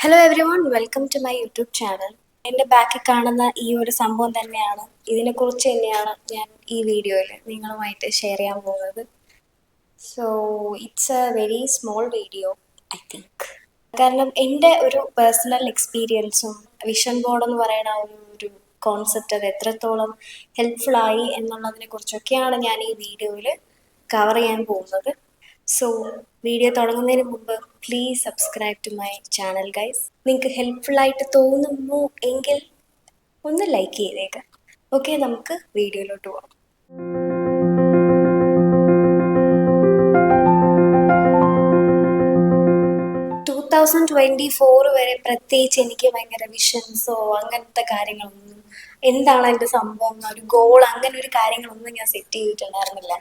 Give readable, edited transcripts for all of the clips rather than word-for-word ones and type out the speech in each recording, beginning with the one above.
Hello everyone, welcome to my YouTube channel. എൻ്റെ ബാക്കിൽ കാണുന്ന ഈ ഒരു സംഭവം തന്നെയാണ്, ഇതിനെക്കുറിച്ച് തന്നെയാണ് ഞാൻ ഈ വീഡിയോയിൽ നിങ്ങളുമായിട്ട് ഷെയർ ചെയ്യാൻ പോകുന്നത്. So it's A very small video I think. കാരണം എൻ്റെ ഒരു പേഴ്സണൽ എക്സ്പീരിയൻസും വിഷൻ ബോർഡ് എന്ന് പറയുന്ന ഒരു കോൺസെപ്റ്റ് അത് എത്രത്തോളം ഹെൽപ്ഫുള്ളായി എന്നുള്ളതിനെ കുറിച്ചൊക്കെയാണ് ഞാൻ ഈ വീഡിയോയിൽ കവർ ചെയ്യാൻ പോകുന്നത്. സോ വീഡിയോ തുടങ്ങുന്നതിന് മുമ്പ് please subscribe to my channel guys. നിങ്ങൾക്ക് ഹെൽപ്ഫുള്ളായിട്ട് തോന്നുന്നു എങ്കിൽ ഒന്ന് ലൈക്ക് ചെയ്തേക്കാം. ഓക്കെ, നമുക്ക് വീഡിയോയിലോട്ട് പോകാം. 2024 വരെ പ്രത്യേകിച്ച് എനിക്ക് ഭയങ്കര വിഷൻസോ അങ്ങനത്തെ കാര്യങ്ങളൊന്നും, എന്താണ് എൻ്റെ സംഭവം, ഒരു ഗോൾ, അങ്ങനെ ഒരു കാര്യങ്ങളൊന്നും ഞാൻ സെറ്റ് ചെയ്തിട്ടുണ്ടായിരുന്നില്ല.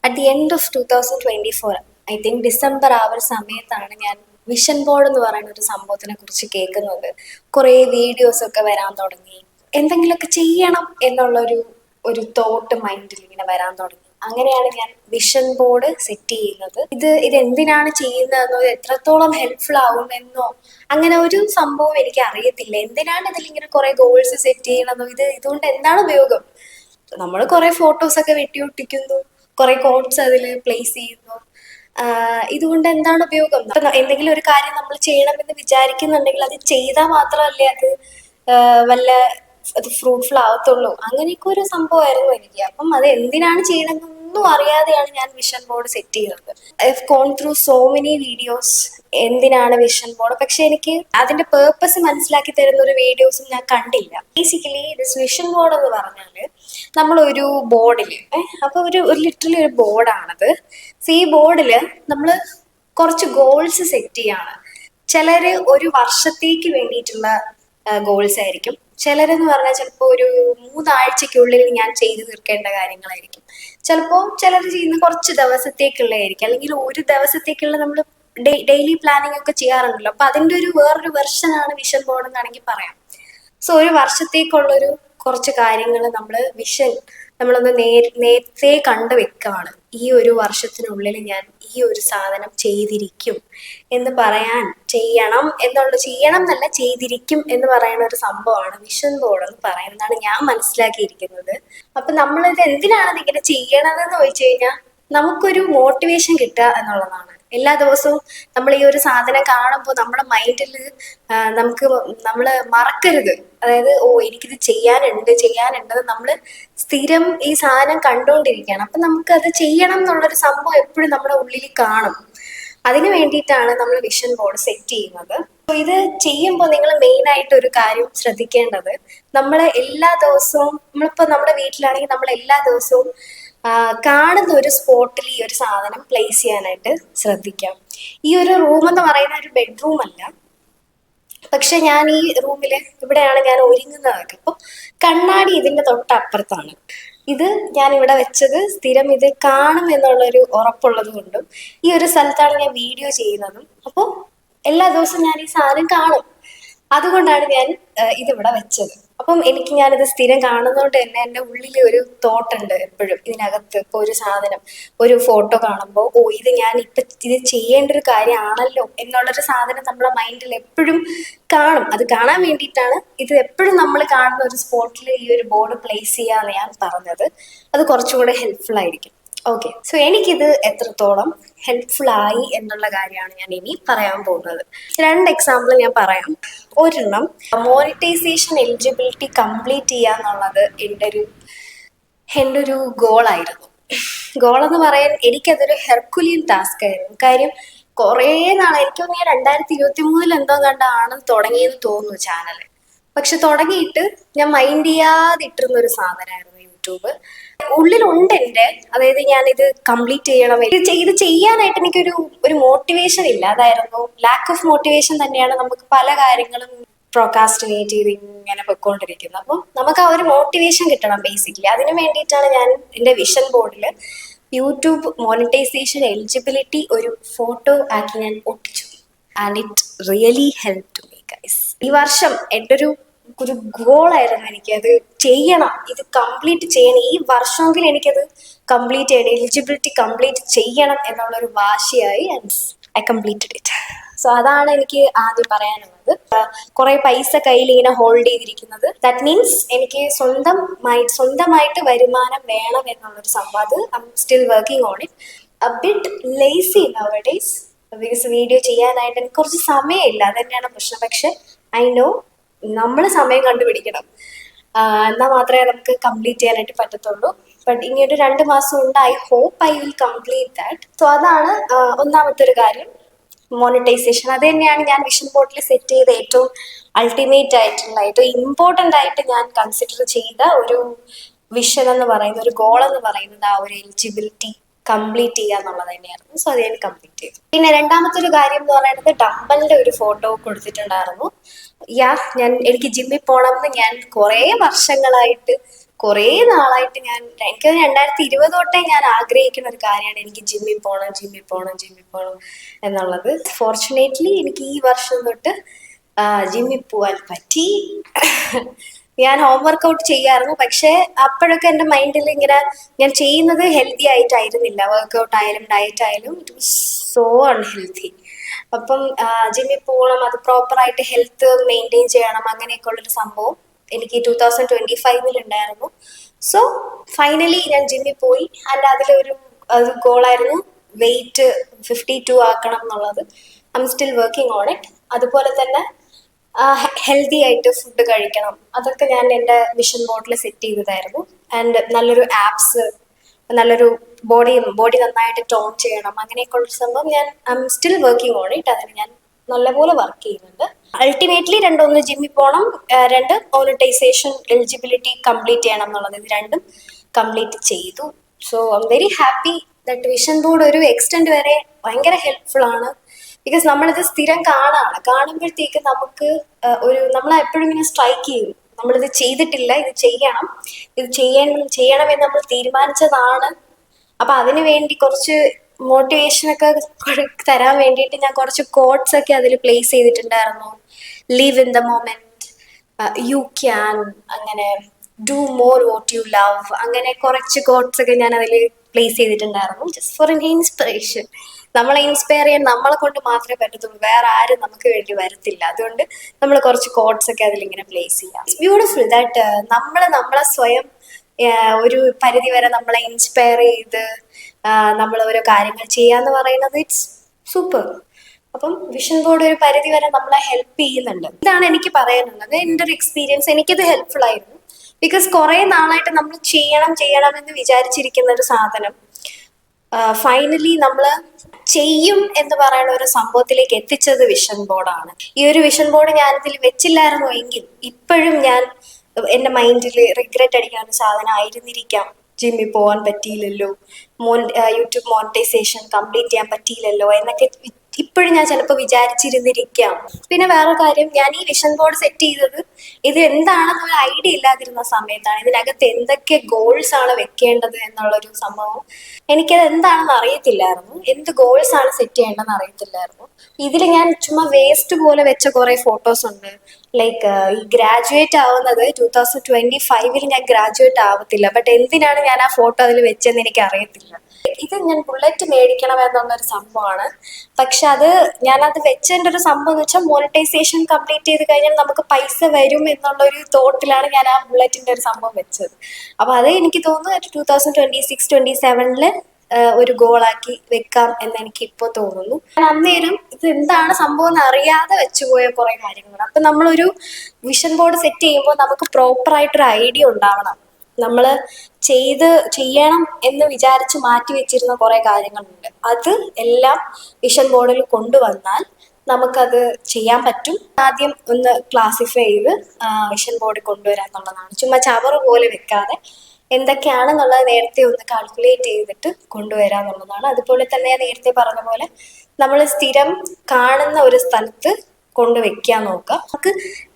At the end of 2024, I think December ആ ഒരു സമയത്താണ് ഞാൻ വിഷൻ ബോർഡ് എന്ന് പറയുന്ന ഒരു സംഭവത്തിനെ കുറിച്ച് കേൾക്കുന്നത്. കുറേ വീഡിയോസ് ഒക്കെ വരാൻ തുടങ്ങി, എന്തെങ്കിലുമൊക്കെ ചെയ്യണം എന്നുള്ളൊരു തോട്ട് മൈൻഡിൽ ഇങ്ങനെ വരാൻ തുടങ്ങി. അങ്ങനെയാണ് ഞാൻ വിഷൻ ബോർഡ് സെറ്റ് ചെയ്യുന്നത്. ഇത് എന്തിനാണ് ചെയ്യുന്നതെന്നോ എത്രത്തോളം ഹെൽപ്ഫുൾ ആവുമെന്നോ അങ്ങനെ ഒരു സംഭവം എനിക്ക് അറിയത്തില്ല. എന്തിനാണ് ഇതിലിങ്ങനെ കുറെ ഗോൾസ് സെറ്റ് ചെയ്യണമെന്നോ, ഇതുകൊണ്ട് എന്താണ് ഉപയോഗം? നമ്മൾ കുറെ ഫോട്ടോസ് ഒക്കെ വെട്ടിയൊട്ടിക്കുന്നു, കുറെ കോട്ട്സ് അതിൽ പ്ലേസ് ചെയ്യുന്നു. ഇതുകൊണ്ട് എന്താണ് ഉപയോഗം? എന്തെങ്കിലും ഒരു കാര്യം നമ്മൾ ചെയ്യണമെന്ന് വിചാരിക്കുന്നുണ്ടെങ്കിൽ അത് ചെയ്താൽ മാത്രമല്ലേ അത് ഫ്രൂട്ട്ഫുൾ ആവത്തുള്ളൂ. അങ്ങനെയൊക്കെ ഒരു സംഭവമായിരുന്നു എനിക്ക്. അപ്പം അത് എന്തിനാണ് ചെയ്യണമെന്നൊന്നും അറിയാതെയാണ് ഞാൻ വിഷൻ ബോർഡ് സെറ്റ് ചെയ്തത്. I have gone through so many videos എന്തിനാണ് വിഷൻ ബോർഡ്, പക്ഷെ എനിക്ക് അതിന്റെ പേർപ്പസ് മനസ്സിലാക്കി തരുന്ന ഒരു വീഡിയോസും ഞാൻ കണ്ടില്ല. ബേസിക്കലി ദിസ് വിഷൻ ബോർഡ് എന്ന് പറഞ്ഞാല് നമ്മളൊരു ബോർഡില് അപ്പൊ ഒരു ലിറ്ററലി ഒരു ബോർഡാണത്. സോ ഈ ബോർഡില് നമ്മൾ കുറച്ച് ഗോൾസ് സെറ്റ് ചെയ്യാണ്. ചിലര് ഒരു വർഷത്തേക്ക് വേണ്ടിയിട്ടുള്ള ഗോൾസ് ആയിരിക്കും. ചിലരെന്ന് പറഞ്ഞാൽ ചിലപ്പോൾ ഒരു 3 ആഴ്ചക്കുള്ളിൽ ഞാൻ ചെയ്തു തീർക്കേണ്ട കാര്യങ്ങളായിരിക്കും. ചിലപ്പോൾ ചിലർ ചെയ്യുന്ന കുറച്ച് ദിവസത്തേക്കുള്ളതായിരിക്കും, അല്ലെങ്കിൽ ഒരു ദിവസത്തേക്കുള്ള നമ്മൾ ഡെയിലി പ്ലാനിങ് ഒക്കെ ചെയ്യാറുണ്ടല്ലോ. അപ്പൊ അതിന്റെ വേറൊരു വെർഷനാണ് വിഷൻ ബോർഡ് എന്നാണെങ്കിൽ പറയാം. സോ ഒരു വർഷത്തേക്കുള്ളൊരു കുറച്ച് കാര്യങ്ങൾ നമ്മളൊന്ന് നേരത്തെ കണ്ടു വെക്കാണ്. ഈ ഒരു വർഷത്തിനുള്ളിൽ ഞാൻ ഈ ഒരു സാധനം ചെയ്തിരിക്കും എന്ന് പറയാൻ, ചെയ്യണം എന്നല്ല, ചെയ്തിരിക്കും എന്ന് പറയുന്ന ഒരു സംഭവമാണ് വിഷൻ ബോർഡ് എന്ന് പറയുന്നതാണ് ഞാൻ മനസ്സിലാക്കിയിരിക്കുന്നത്. അപ്പൊ നമ്മളിത് എന്തിനാണ് ഇങ്ങനെ ചെയ്യണതെന്ന് ചോദിച്ചു കഴിഞ്ഞാൽ നമുക്കൊരു മോട്ടിവേഷൻ കിട്ടുക എന്നുള്ളതാണ്. എല്ലാ ദിവസവും നമ്മൾ ഈ ഒരു സാധനം കാണുമ്പോൾ നമ്മുടെ മൈൻഡിൽ നമ്മൾ മറക്കരുത്. അതായത് എനിക്കിത് ചെയ്യാനുണ്ട് നമ്മൾ സ്ഥിരം ഈ സാധനം കണ്ടുകൊണ്ടിരിക്കുകയാണ്. അപ്പൊ നമുക്കത് ചെയ്യണം എന്നുള്ളൊരു സംഭവം എപ്പോഴും നമ്മുടെ ഉള്ളിൽ കാണും. അതിന് വേണ്ടിയിട്ടാണ് നമ്മൾ വിഷൻ ബോർഡ് സെറ്റ് ചെയ്യുന്നത്. ഇത് ചെയ്യുമ്പോൾ നിങ്ങൾ മെയിൻ ആയിട്ട് ഒരു കാര്യം ശ്രദ്ധിക്കേണ്ടത്, നമ്മൾ എല്ലാ ദിവസവും, നമ്മളിപ്പോ നമ്മുടെ വീട്ടിലാണെങ്കിൽ നമ്മൾ എല്ലാ ദിവസവും കാണുന്ന ഒരു സ്പോട്ടിൽ ഈ ഒരു സാധനം പ്ലേസ് ചെയ്യാനായിട്ട് ശ്രദ്ധിക്കാം. ഈ ഒരു റൂം എന്ന് പറയുന്ന ഒരു ബെഡ്റൂം അല്ല, പക്ഷെ ഞാൻ ഈ റൂമില് ഇവിടെയാണ് ഞാൻ ഒരുങ്ങുന്നതൊക്കെ. അപ്പോൾ കണ്ണാടി ഇതിന്റെ തൊട്ടപ്പുറത്താണ്. ഇത് ഞാൻ ഇവിടെ വെച്ചത് സ്ഥിരം ഇത് കാണും എന്നുള്ളൊരു ഉറപ്പുള്ളത് കൊണ്ടും ഈ ഒരു സ്ഥലത്താണ് ഞാൻ വീഡിയോ ചെയ്യുന്നതും. അപ്പോൾ എല്ലാ ദിവസവും ഞാൻ ഈ സാധനം കാണും, അതുകൊണ്ടാണ് ഞാൻ ഇതിവിടെ വെച്ചത്. അപ്പം ഞാനിത് സ്ഥിരം കാണുന്നതുകൊണ്ട് തന്നെ എൻ്റെ ഉള്ളിൽ ഒരു തോട്ടുണ്ട് എപ്പോഴും. ഇതിനകത്ത് ഇപ്പോൾ ഒരു സാധനം, ഒരു ഫോട്ടോ കാണുമ്പോൾ ഇത് ഞാൻ ഇത് ചെയ്യേണ്ട ഒരു കാര്യമാണല്ലോ എന്നുള്ളൊരു സാധനം നമ്മുടെ മൈൻഡിൽ എപ്പോഴും കാണും. അത് കാണാൻ വേണ്ടിയിട്ടാണ് ഇത് എപ്പോഴും നമ്മൾ കാണുന്ന ഒരു സ്പോട്ടിൽ ഈ ഒരു ബോർഡ് പ്ലേസ് ചെയ്യാന്ന് ഞാൻ പറഞ്ഞത്. അത് കുറച്ചുകൂടെ ഹെൽപ്ഫുൾ ആയിരിക്കും. ഓക്കെ, സോ എനിക്കിത് എത്രത്തോളം ഹെൽപ്ഫുൾ ആയി എന്നുള്ള കാര്യമാണ് ഞാൻ ഇനി പറയാൻ പോകുന്നത്. 2 എക്സാമ്പിൾ ഞാൻ പറയാം. ഒരെണ്ണം, മോണിറ്റൈസേഷൻ എലിജിബിലിറ്റി കംപ്ലീറ്റ് ചെയ്യുക എന്നുള്ളത് എൻ്റെ ഒരു ഗോളായിരുന്നു. ഗോളെന്ന് പറയാൻ എനിക്കതൊരു ഹെർക്കുലിയൻ ടാസ്ക് ആയിരുന്നു. കാര്യം കുറേ നാളെ, എനിക്ക് തോന്നിയ 2023 എന്തോ കണ്ടാണ് തുടങ്ങിയെന്ന് തോന്നുന്നു ചാനൽ. പക്ഷെ തുടങ്ങിയിട്ട് ഞാൻ മൈൻഡ് ചെയ്യാതെ ഇട്ടിരുന്ന ഒരു സാധനമായിരുന്നു യൂട്യൂബ്. ഉള്ളിലുണ്ട് എൻ്റെ, അതായത് ഞാനിത് കംപ്ലീറ്റ് ചെയ്യണം, ഇത് ചെയ്യാനായിട്ട് എനിക്കൊരു മോട്ടിവേഷൻ ഇല്ല. അതായിരുന്നു ലാക്ക് ഓഫ് മോട്ടിവേഷൻ തന്നെയാണ് നമുക്ക് പല കാര്യങ്ങളും പ്രോകാസ്റ്റിനേറ്റ് ചെയ്ത് ഇങ്ങനെ പൊയ്ക്കൊണ്ടിരിക്കുന്നത്. അപ്പം നമുക്ക് ആ ഒരു മോട്ടിവേഷൻ കിട്ടണം ബേസിക്കലി. അതിന് വേണ്ടിയിട്ടാണ് ഞാൻ എൻ്റെ വിഷൻ ബോർഡിൽ യൂട്യൂബ് മോണിറ്റൈസേഷൻ എലിജിബിലിറ്റി ഒരു ഫോട്ടോ ആക്കി ഞാൻ ഒട്ടിച്ചു. And it really help to me guys. ഈ വർഷം എൻ്റെ ഒരു ഗോളായിരുന്നു എനിക്കത് ചെയ്യണം, ഇത് കംപ്ലീറ്റ് ചെയ്യണം, ഈ വർഷമെങ്കിലും എനിക്കത് കംപ്ലീറ്റ് ചെയ്യണം, എലിജിബിലിറ്റി കംപ്ലീറ്റ് ചെയ്യണം എന്നുള്ളൊരു വാശിയായി ഐ കംപ്ലീറ്റഡ് ഇറ്റ്. സോ അതാണ് എനിക്ക് ആദ്യം പറയാനുള്ളത്. കുറെ പൈസ കയ്യിൽ ഇങ്ങനെ ഹോൾഡ് ചെയ്തിരിക്കുന്നത്, ദാറ്റ് മീൻസ് എനിക്ക് സ്വന്തമായിട്ട് വരുമാനം വേണം എന്നുള്ളൊരു സംഭവം. അത് I am still working on it. A bit lazy nowadays, because video ചെയ്യാനായിട്ട് എനിക്ക് കുറച്ച് സമയമില്ല, അത് തന്നെയാണ് പ്രശ്നം. പക്ഷെ ഐ നോ നമ്മൾ സമയം കണ്ടുപിടിക്കണം, എന്നാൽ മാത്രമേ നമുക്ക് കംപ്ലീറ്റ് ചെയ്യാനായിട്ട് പറ്റത്തുള്ളൂ. ബട്ട് ഇനി ഒരു 2 മാസം ഉണ്ട്, I hope I will complete that. So അതാണ് ഒന്നാമത്തെ ഒരു കാര്യം, മോണിറ്റൈസേഷൻ. അത് തന്നെയാണ് ഞാൻ വിഷൻ ബോർഡിൽ സെറ്റ് ചെയ്ത ഏറ്റവും അൾട്ടിമേറ്റ് ആയിട്ടുള്ള ഏറ്റവും ഇമ്പോർട്ടൻ്റ് ആയിട്ട് ഞാൻ കൺസിഡർ ചെയ്ത ഒരു വിഷൻ എന്ന് പറയുന്നത്, ഒരു ഗോൾ എന്ന് പറയുന്നത് ആ ഒരു എലിജിബിലിറ്റി കംപ്ലീറ്റ് ചെയ്യുക എന്നുള്ളത് തന്നെയായിരുന്നു. സോ അത് ഞാൻ കംപ്ലീറ്റ് ചെയ്തു. പിന്നെ രണ്ടാമത്തെ ഒരു കാര്യം എന്ന് പറയുന്നത്, ഡമ്പലിന്റെ ഒരു ഫോട്ടോ കൊടുത്തിട്ടുണ്ടായിരുന്നു. എനിക്ക് ജിമ്മിൽ പോകണം എന്ന് ഞാൻ കുറേ വർഷങ്ങളായിട്ട്, കുറേ നാളായിട്ട് എനിക്ക് 2020 തൊട്ടേ ഞാൻ ആഗ്രഹിക്കുന്ന ഒരു കാര്യമാണ്, എനിക്ക് ജിമ്മിൽ പോകണം എന്നുള്ളത്. ഫോർച്ചുനേറ്റ്ലി എനിക്ക് ഈ വർഷം തൊട്ട് ജിമ്മിൽ പോവാൻ പറ്റി. ഞാൻ ഹോം വർക്കൗട്ട് ചെയ്യാറുന്നു, പക്ഷെ അപ്പോഴൊക്കെ എൻ്റെ മൈൻഡിൽ ഇങ്ങനെ ഞാൻ ചെയ്യുന്നത് ഹെൽത്തി ആയിട്ടായിരുന്നില്ല. വർക്കൗട്ട് ആയാലും ഡയറ്റ് ആയാലും ഇറ്റ് വാസ് സോ അൺഹെൽത്തി. അപ്പം ജിമ്മിൽ പോകണം, അത് പ്രോപ്പറായിട്ട് ഹെൽത്ത് മെയിൻറ്റെയിൻ ചെയ്യണം, അങ്ങനെയൊക്കെ ഉള്ളൊരു സംഭവം എനിക്ക് 2025 ഉണ്ടായിരുന്നു. സോ ഫൈനലി ഞാൻ ജിമ്മിൽ പോയി. ആൻഡ് അതിലൊരു ഗോളായിരുന്നു വെയിറ്റ് 52 ആക്കണം എന്നുള്ളത്. I am still working on it. അതുപോലെ തന്നെ ഹെൽത്തി ആയിട്ട് ഫുഡ് കഴിക്കണം, അതൊക്കെ ഞാൻ എൻ്റെ വിഷൻ ബോർഡിൽ സെറ്റ് ചെയ്തതായിരുന്നു. ആൻഡ് നല്ലൊരു ആപ്സ്, നല്ലൊരു ബോഡി നന്നായിട്ട് ടോൺ ചെയ്യണം, അങ്ങനെയൊക്കെ ഉള്ള സംഭവം ഞാൻ I am still working on it. അതിന് ഞാൻ നല്ലപോലെ വർക്ക് ചെയ്യുന്നുണ്ട്. അൾട്ടിമേറ്റ്ലി ഒന്ന് ജിമ്മിൽ പോകണം, 2 മോണിറ്റൈസേഷൻ എലിജിബിലിറ്റി കംപ്ലീറ്റ് ചെയ്യണം എന്നുള്ളത്, ഇത് രണ്ടും കംപ്ലീറ്റ് ചെയ്തു. So I am very happy that vision board ഒരു എക്സ്റ്റെൻഡ് വരെ ഭയങ്കര ഹെൽപ്ഫുൾ ആണ്. ബിക്കോസ് നമ്മളിത് സ്ഥിരം കാണുമ്പോഴത്തേക്ക് നമുക്ക് നമ്മളെപ്പോഴും ഇങ്ങനെ സ്ട്രൈക്ക് ചെയ്യും, നമ്മളിത് ചെയ്തിട്ടില്ല, ഇത് ചെയ്യണമെന്ന് നമ്മൾ തീരുമാനിച്ചതാണ്. അപ്പൊ അതിനു വേണ്ടി കുറച്ച് മോട്ടിവേഷനൊക്കെ തരാൻ വേണ്ടിയിട്ട് ഞാൻ കുറച്ച് കോട്ട്സ് ഒക്കെ അതിൽ പ്ലേസ് ചെയ്തിട്ടുണ്ടായിരുന്നു. Live in the moment, you can, അങ്ങനെ do more what you love, അങ്ങനെ കുറച്ച് കോട്ട്സ് ഒക്കെ ഞാൻ അതിൽ പ്ലേസ് ചെയ്തിട്ടുണ്ടായിരുന്നു. Just for an inspiration. നമ്മളെ ഇൻസ്പയർ ചെയ്യാൻ നമ്മളെ കൊണ്ട് മാത്രമേ പറ്റത്തുള്ളൂ, വേറെ ആരും നമുക്ക് വേണ്ടി വരത്തില്ല. അതുകൊണ്ട് നമ്മൾ കുറച്ച് കോട്ട്സ് ഒക്കെ അതിലിങ്ങനെ പ്ലേസ് ചെയ്യാം. ഇറ്റ്സ് ബ്യൂട്ടിഫുൾ ദാറ്റ് നമ്മളെ സ്വയം ഒരു പരിധി വരെ നമ്മളെ ഇൻസ്പയർ ചെയ്ത് നമ്മൾ ഓരോ കാര്യങ്ങൾ ചെയ്യാന്ന് പറയുന്നത് ഇറ്റ്സ് സൂപ്പർ. അപ്പം വിഷൻ ബോർഡ് ഒരു പരിധി വരെ നമ്മളെ ഹെൽപ്പ് ചെയ്യുന്നുണ്ട്. ഇതാണ് എനിക്ക് പറയാനുള്ളത്. എൻ്റെ ഒരു എക്സ്പീരിയൻസ്, എനിക്കത് ഹെൽപ്ഫുൾ ആയിരുന്നു. ബിക്കോസ് കുറെ നാളായിട്ട് നമ്മൾ ചെയ്യണം എന്ന് വിചാരിച്ചിരിക്കുന്ന ഒരു സാധനം ഫൈനലി നമ്മൾ ചെയ്യും എന്ന് പറയുന്ന ഒരു സംഭവത്തിലേക്ക് എത്തിച്ചത് വിഷൻ ബോർഡാണ്. ഈ ഒരു വിഷൻ ബോർഡ് ഞാൻ ഇതിൽ വെച്ചില്ലായിരുന്നു എങ്കിൽ ഇപ്പോഴും ഞാൻ എൻ്റെ മൈൻഡിൽ റിഗ്രറ്റ് അടിക്കുന്ന ഒരു സാധനം ആയിരുന്നിരിക്കാം. ജിമ്മിൽ പോകാൻ പറ്റിയില്ലല്ലോ, യൂട്യൂബ് മോണിറ്റൈസേഷൻ കംപ്ലീറ്റ് ചെയ്യാൻ പറ്റിയില്ലല്ലോ എന്നൊക്കെ ഇപ്പോഴും ഞാൻ ചിലപ്പോൾ വിചാരിച്ചിരുന്നിരിക്കാം. പിന്നെ വേറെ കാര്യം, ഞാൻ ഈ വിഷൻ ബോർഡ് സെറ്റ് ചെയ്തത് ഇത് എന്താണെന്ന് ഒരു ഐഡിയ ഇല്ലാതിരുന്ന സമയത്താണ്. ഇതിനകത്ത് എന്തൊക്കെ ഗോൾസ് ആണ് വെക്കേണ്ടത് എന്നുള്ളൊരു സംഭവം എനിക്കത് എന്താണെന്ന് അറിയത്തില്ലായിരുന്നു. എന്ത് ഗോൾസ് ആണ് സെറ്റ് ചെയ്യേണ്ടതെന്ന് അറിയത്തില്ലായിരുന്നു. ഇതിൽ ഞാൻ ചുമ്മാ വേസ്റ്റ് പോലെ വെച്ച കുറെ ഫോട്ടോസ് ഉണ്ട്. ലൈക്ക് ഈ ഗ്രാജുവേറ്റ് ആവുന്നത് 2025 ഞാൻ ഗ്രാജുവേറ്റ് ആവത്തില്ല. ബട്ട് എന്തിനാണ് ഞാൻ ആ ഫോട്ടോ അതിൽ വെച്ചെന്ന് എനിക്ക് അറിയത്തില്ല. ഇത് ഞാൻ ബുള്ളറ്റ് മേടിക്കണം എന്നുള്ളൊരു സംഭവമാണ്. പക്ഷെ ഞാനത് വെച്ചതിൻ്റെ ഒരു സംഭവം എന്ന് വെച്ചാൽ മോണിറ്റൈസേഷൻ കംപ്ലീറ്റ് ചെയ്ത് കഴിഞ്ഞാൽ നമുക്ക് പൈസ വരും എന്നുള്ളൊരു തോട്ടിലാണ് ഞാൻ ആ ബുള്ളറ്റിന്റെ ഒരു സംഭവം വെച്ചത്. അപ്പൊ അത് എനിക്ക് തോന്നുന്നു 2026-27 ഒരു ഗോളാക്കി വെക്കാം എന്ന് എനിക്ക് ഇപ്പോൾ തോന്നുന്നു. ഞാൻ അന്നേരം ഇത് എന്താണ് സംഭവം എന്ന് അറിയാതെ വെച്ചുപോയ കുറെ കാര്യങ്ങളാണ്. അപ്പൊ നമ്മളൊരു വിഷൻ ബോർഡ് സെറ്റ് ചെയ്യുമ്പോൾ നമുക്ക് പ്രോപ്പറായിട്ടൊരു ഐഡിയ ഉണ്ടാവണം. നമ്മൾ ചെയ്യണം എന്ന് വിചാരിച്ച് മാറ്റി വെച്ചിരുന്ന കുറെ കാര്യങ്ങളുണ്ട്. അത് എല്ലാം വിഷൻ ബോർഡിൽ കൊണ്ടുവന്നാൽ നമുക്കത് ചെയ്യാൻ പറ്റും. ആദ്യം ഒന്ന് ക്ലാസിഫൈ ചെയ്ത് വിഷൻ ബോർഡിൽ കൊണ്ടുവരാൻ എന്നുള്ളതാണ്. ചുമ്മാ ചവറ് പോലെ വെക്കാതെ എന്തൊക്കെയാണെന്നുള്ളത് നേരത്തെ ഒന്ന് കാൽക്കുലേറ്റ് ചെയ്തിട്ട് കൊണ്ടുവരാന്നുള്ളതാണ്. അതുപോലെ തന്നെ ഞാൻ നേരത്തെ പറഞ്ഞ പോലെ നമ്മൾ സ്ഥിരം കാണുന്ന ഒരു സ്ഥലത്ത് കൊണ്ടുവയ്ക്കാൻ നോക്കുക. നമുക്ക്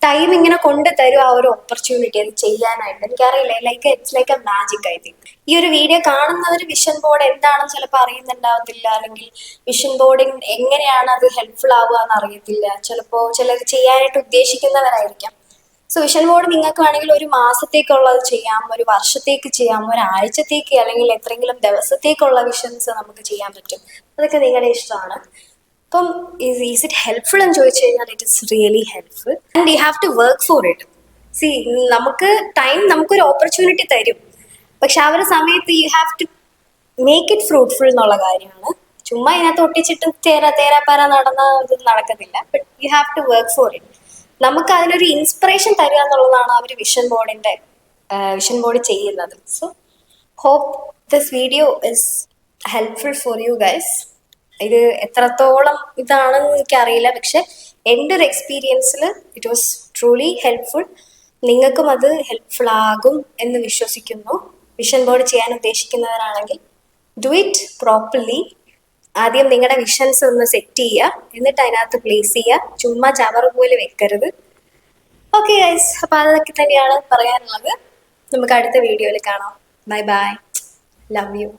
ടൈം ഇങ്ങനെ കൊണ്ടു തരും ആ ഒരു ഓപ്പർച്യൂണിറ്റി അത് ചെയ്യാനായിട്ട്. എനിക്കറിയില്ല, it's like A magic. I think ഈ ഒരു വീഡിയോ കാണുന്നവർ വിഷൻ ബോർഡ് എന്താണെന്ന് ചിലപ്പോൾ അറിയുന്നുണ്ടാവത്തില്ല, അല്ലെങ്കിൽ വിഷൻ ബോർഡിങ് എങ്ങനെയാണ് അത് ഹെൽപ്ഫുൾ ആവുക എന്ന് അറിയത്തില്ല. ചിലപ്പോൾ ചിലർ ചെയ്യാനായിട്ട് ഉദ്ദേശിക്കുന്നവരായിരിക്കാം. സോ വിഷൻ ബോർഡ് നിങ്ങൾക്ക് വേണമെങ്കിൽ ഒരു മാസത്തേക്കുള്ളത് ചെയ്യാം, ഒരു വർഷത്തേക്ക് ചെയ്യാം, ഒരാഴ്ചത്തേക്ക് അല്ലെങ്കിൽ എത്രയെങ്കിലും ദിവസത്തേക്കുള്ള വിഷൻസ് നമുക്ക് ചെയ്യാൻ പറ്റും. അതൊക്കെ നിങ്ങളുടെ ഇഷ്ടമാണ്. അപ്പം ഈസ് ഇറ്റ് ഹെൽപ്ഫുൾ എന്ന് ചോദിച്ചു കഴിഞ്ഞാൽ it is really helpful and you have to work for it. See നമുക്ക് ടൈം നമുക്കൊരു ഓപ്പർച്യൂണിറ്റി തരും, പക്ഷെ ആ ഒരു സമയത്ത് you have to make it fruitful എന്നുള്ള കാര്യമാണ്. ചുമ്മാ ഇതിനകത്ത് ഒട്ടിച്ചിട്ട് തേരാപ്പാര നടന്ന ഇത് നടക്കത്തില്ല. But you have to work for it. നമുക്ക് അതിനൊരു ഇൻസ്പിറേഷൻ തരിക എന്നുള്ളതാണ് ആ ഒരു വിഷൻ ബോർഡ് ചെയ്യുന്നത്. So hope this video is helpful for you guys. ഇത് എത്രത്തോളം ഇതാണെന്ന് എനിക്കറിയില്ല, പക്ഷെ എൻ്റെ ഒരു എക്സ്പീരിയൻസിൽ ഇറ്റ് വാസ് ട്രൂലി ഹെൽപ്ഫുൾ. നിങ്ങൾക്കും അത് ഹെൽപ്ഫുൾ ആകും എന്ന് വിശ്വസിക്കുന്നു. വിഷൻ ബോർഡ് ചെയ്യാൻ ഉദ്ദേശിക്കുന്നവരാണെങ്കിൽ ഡു ഇറ്റ് പ്രോപ്പർലി. ആദ്യം നിങ്ങളുടെ വിഷൻസ് ഒന്ന് സെറ്റ് ചെയ്യുക, എന്നിട്ട് അതിനകത്ത് പ്ലേസ് ചെയ്യുക. ചുമ്മാ ചവറ് പോലെ വെക്കരുത്. ഓക്കെ ഗൈസ്, അപ്പോൾ അതൊക്കെ തന്നെയാണ് പറയാനുള്ളത്. നമുക്ക് അടുത്ത വീഡിയോയിൽ കാണാം. Bye bye, love you.